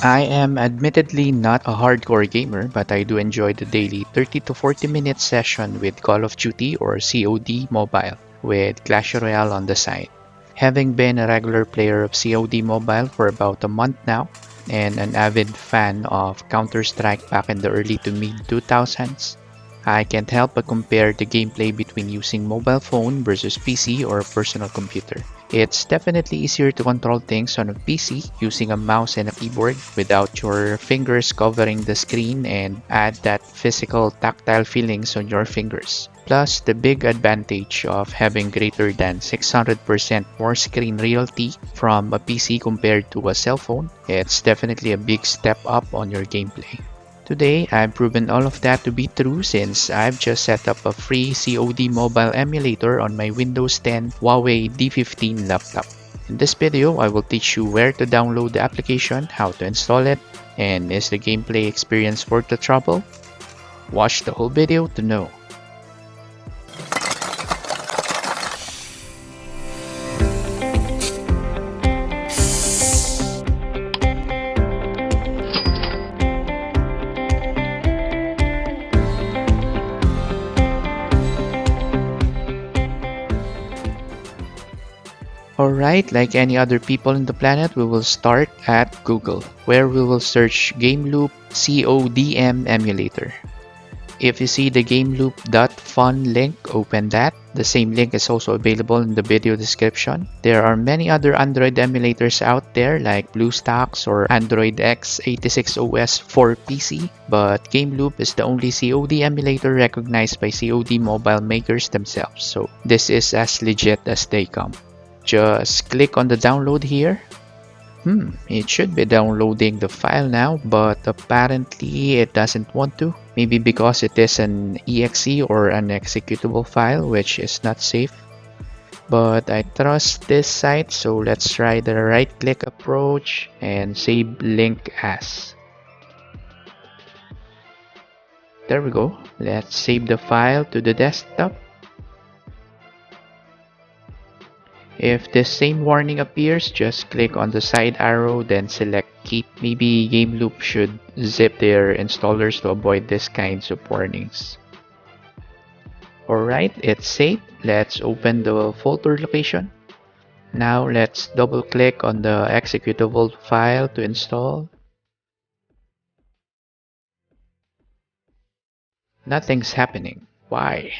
I am admittedly not a hardcore gamer, but I do enjoy the daily 30 to 40 minute session with Call of Duty or CoD Mobile with Clash Royale on the side. Having been a regular player of CoD Mobile for about a month now, and an avid fan of Counter-Strike back in the early to mid 2000s, I can't help but compare the gameplay between using mobile phone versus PC or personal computer. It's definitely easier to control things on a PC using a mouse and a keyboard without your fingers covering the screen and add that physical tactile feelings on your fingers. Plus, the big advantage of having greater than 600% more screen reality from a PC compared to a cell phone, it's definitely a big step up on your gameplay. Today, I've proven all of that to be true since I've just set up a free CoD mobile emulator on my Windows 10 Huawei D15 laptop. In this video, I will teach you where to download the application, how to install it, and is the gameplay experience worth the trouble? Watch the whole video to know. Alright, like any other people in the planet, we will start at Google, where we will search GameLoop CODM emulator. If you see the gameloop.fun link, open that. The same link is also available in the video description. There are many other Android emulators out there like BlueStacks or Android x86OS for PC, but GameLoop is the only COD emulator recognized by COD mobile makers themselves, so this is as legit as they come. Just click on the download here. It should be downloading the file now, but apparently it doesn't want to. Maybe because it is an exe or an executable file, which is not safe. But I trust this site, so let's try the right-click approach and save link as. There we go. Let's save the file to the desktop. If this same warning appears, just click on the side arrow, then select Keep. Maybe GameLoop should zip their installers to avoid these kinds of warnings. Alright, it's saved. Let's open the folder location. Now let's double click on the executable file to install. Nothing's happening. Why?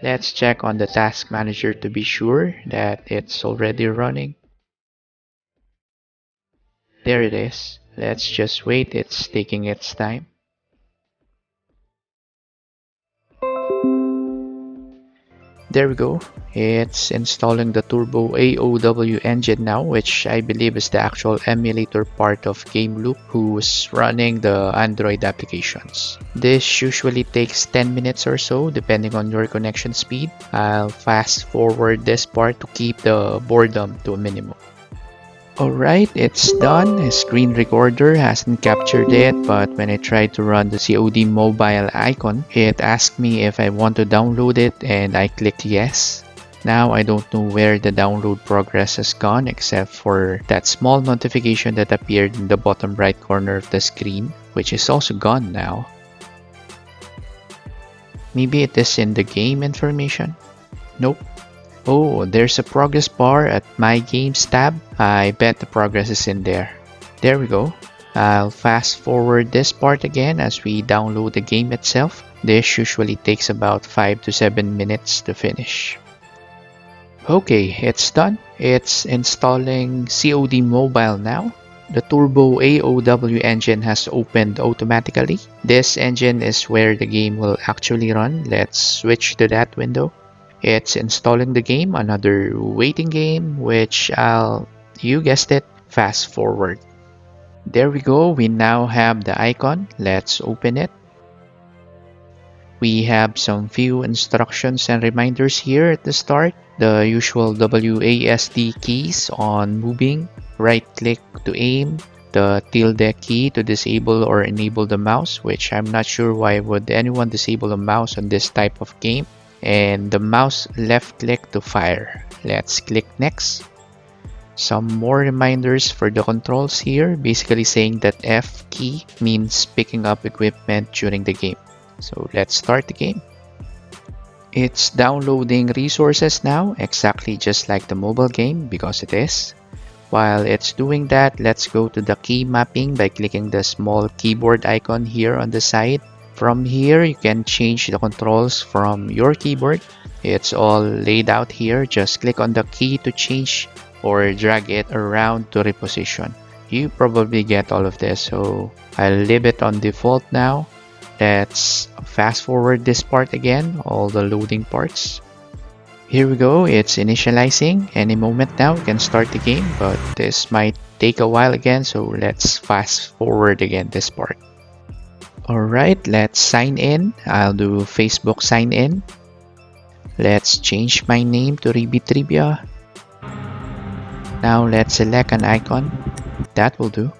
Let's check on the task manager to be sure that it's already running. There it is. Let's just wait, it's taking its time. There we go. It's installing the Turbo AOW engine now, which I believe is the actual emulator part of GameLoop who's running the Android applications. This usually takes 10 minutes or so depending on your connection speed. I'll fast forward this part to keep the boredom to a minimum. Alright, it's done. A screen recorder hasn't captured it, but when I tried to run the COD mobile icon, it asked me if I want to download it and I clicked yes. Now I don't know where the download progress has gone except for that small notification that appeared in the bottom right corner of the screen, which is also gone now. Maybe it is in the game information? Nope. Oh, there's a progress bar at My Games tab. I bet the progress is in there. There we go. I'll fast forward this part again as we download the game itself. This usually takes about 5 to 7 minutes to finish. Okay, it's done. It's installing COD Mobile now. The Turbo AOW engine has opened automatically. This engine is where the game will actually run. Let's switch to that window. It's installing the game, another waiting game, which you guessed it, fast forward. There we go, we now have the icon. Let's open it. We have some few instructions and reminders here at the start. The usual WASD keys on moving, right click to aim, the tilde key to disable or enable the mouse, which I'm not sure why would anyone disable a mouse on this type of game, and the mouse left click to fire. Let's click next. Some more reminders for the controls here, basically saying that F key means picking up equipment during the game. So let's start the game. It's downloading resources now, exactly just like the mobile game, because it is. While it's doing that, let's go to the key mapping by clicking the small keyboard icon here on the side. From here, you can change the controls from your keyboard. It's all laid out here. Just click on the key to change or drag it around to reposition. You probably get all of this, so I'll leave it on default now. Let's fast forward this part again, all the loading parts. Here we go, it's initializing. Any moment now we can start the game, but this might take a while again, so let's fast forward again this part. Alright, let's sign in. I'll do Facebook sign in. Let's change my name to Ribi Trivia. Now let's select an icon. That will do.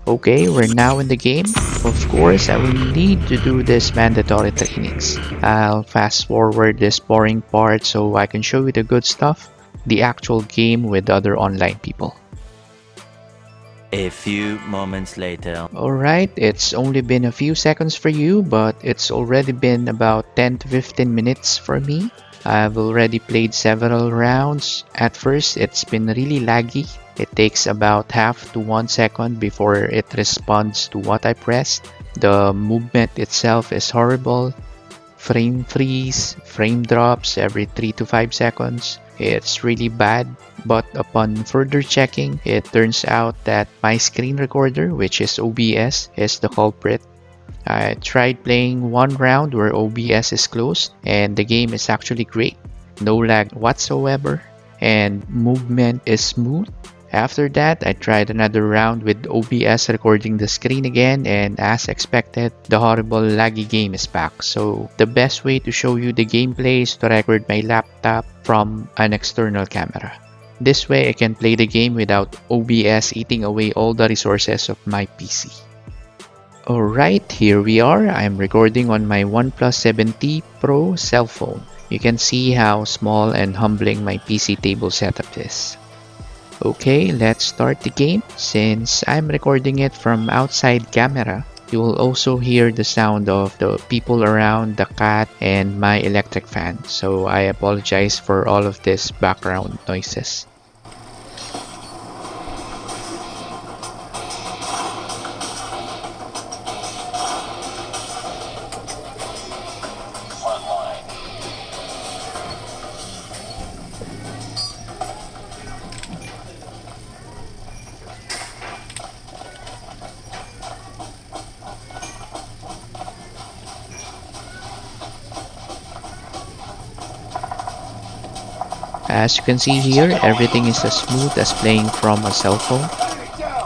Okay, we're now in the game. Of course, I will need to do this mandatory trainings. I'll fast forward this boring part so I can show you the good stuff, the actual game with other online people. A few moments later. Alright, it's only been a few seconds for you, but it's already been about 10 to 15 minutes for me. I've already played several rounds. At first, it's been really laggy. It takes about half to 1 second before it responds to what I pressed. The movement itself is horrible. Frame freeze, frame drops every 3 to 5 seconds. It's really bad, but upon further checking, it turns out that my screen recorder, which is OBS, is the culprit. I tried playing one round where OBS is closed and the game is actually great. No lag whatsoever and movement is smooth. After that, I tried another round with OBS recording the screen again, and as expected, the horrible laggy game is back. So the best way to show you the gameplay is to record my laptop from an external camera. This way I can play the game without OBS eating away all the resources of my PC. Alright, here we are. I'm recording on my OnePlus 7T Pro cell phone. You can see how small and humbling my PC table setup is. Okay, let's start the game. Since I'm recording it from outside camera, you will also hear the sound of the people around, the cat, and my electric fan. So I apologize for all of this background noises. As you can see here, everything is as smooth as playing from a cell phone.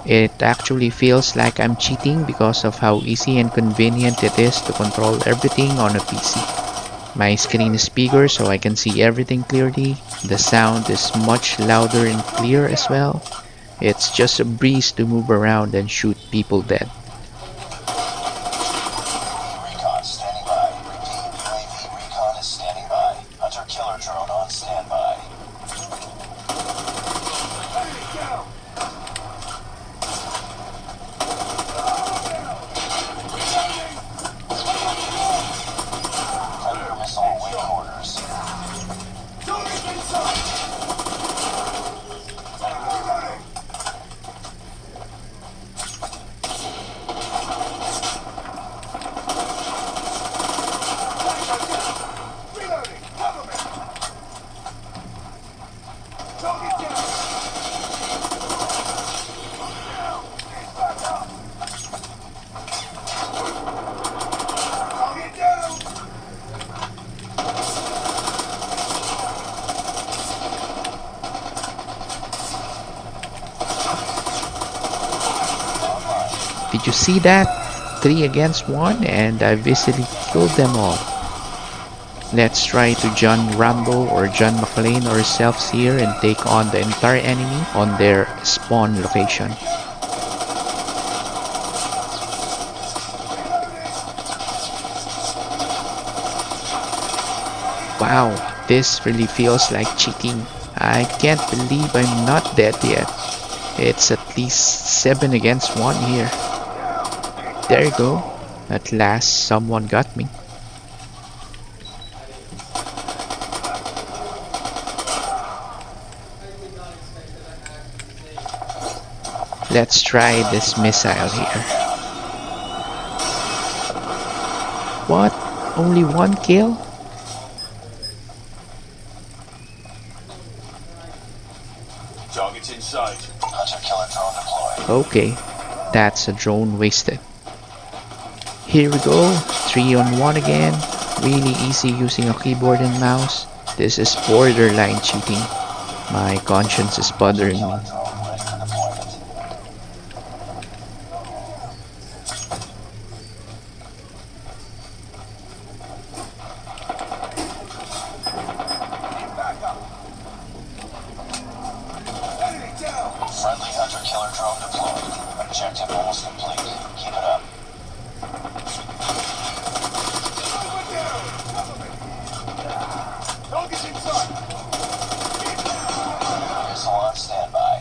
It actually feels like I'm cheating because of how easy and convenient it is to control everything on a PC. My screen is bigger so I can see everything clearly. The sound is much louder and clear as well. It's just a breeze to move around and shoot people dead. Recon standing by. Repeat, UAV recon is standing by. Hunter killer drone on standby. Predator missile awaiting orders. Did you see that? 3 against 1 and I've easily killed them all. Let's try to John Rambo or John McClane ourselves here and take on the entire enemy on their spawn location. Wow, this really feels like cheating. I can't believe I'm not dead yet. It's at least 7 against 1 here. There you go. At last, someone got me. Let's try this missile here. What? Only one kill? Target's in sight. Hunter-killer drone deployed. Okay, that's a drone wasted. Here we go, 3 on 1 again. Really easy using a keyboard and mouse. This is borderline cheating. My conscience is bothering me. Drone ready for deployment. Friendly hunter-killer drone deployed. Objective almost complete. Keep it up. Missile on standby.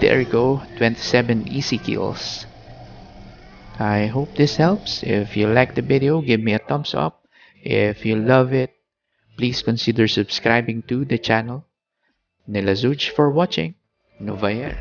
There you go, 27 easy kills. I hope this helps. If you like the video, give me a thumbs up. If you love it, please consider subscribing to the channel. Nila Zuj for watching. Novayer.